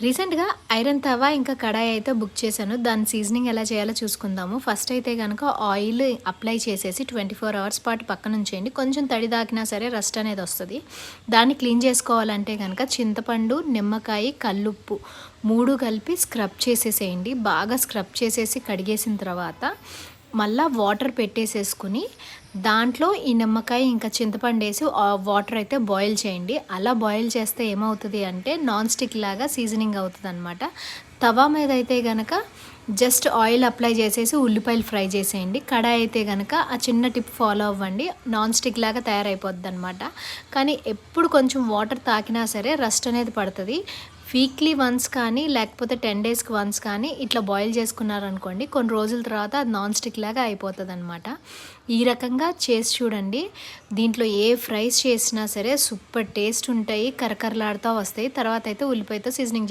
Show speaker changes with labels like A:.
A: రీసెంట్‌గా ఐరన్ తవా ఇంకా కడాయి అయితే బుక్ చేశాను. దాని సీజనింగ్ ఎలా చేయాలో చూసుకుందాము. ఫస్ట్ అయితే గనక ఆయిల్ అప్లై చేసేసి 24 అవర్స్ పాటు పక్కనుంచేయండి. కొంచెం తడి తాకినా సరే రస్ట్ అనేది వస్తది. దాన్ని క్లీన్ చేసుకోవాలంటే గనక చింతపండు, నిమ్మకాయ, కల్లుప్పు 3 కలిపి స్క్రబ్ చేసేసేయండి. బాగా స్క్రబ్ చేసేసి కడిగేసిన తర్వాత మళ్ళా వాటర్ పెట్టేసేసుకుని దాంట్లో ఈ నిమ్మకాయ ఇంకా చింతపండేసి వాటర్ అయితే బాయిల్ చేయండి. అలా బాయిల్ చేస్తే ఏమవుతది అంటే నాన్ స్టిక్ లాగా సీజనింగ్ అవుతదనమాట. తవా మీద అయితే గనక జస్ట్ ఆయిల్ అప్లై చేసేసి ఉల్లిపాయలు ఫ్రై చేసేయండి. కడాయి అయితే గనక ఆ చిన్న టిప్ ఫాలో అవ్వండి. నాన్ స్టిక్ లాగా తయారైపోద్దనమాట. కానీ ఎప్పుడు కొంచెం వాటర్ తాకినా సరే రస్ట్ అనేది పడతది. వీక్లీ వన్స్ కానీ లేకపోతే 10 డేస్‌కి వన్స్ కానీ ఇట్లా బాయిల్ చేసుకున్నారనుకోండి కొన్ని రోజుల తర్వాత అది నాన్ స్టిక్ లాగా అయిపోతదనమాట. ఈ రకంగా చేసి చూడండి. దీంట్లో ఏ ఫ్రైస్ చేసినా సరే సూపర్ టేస్ట్ ఉంటాయి. కరకరలాడుతా వస్తాయి. తర్వాత అయితే ఉల్లిపాయతో సీజనింగ్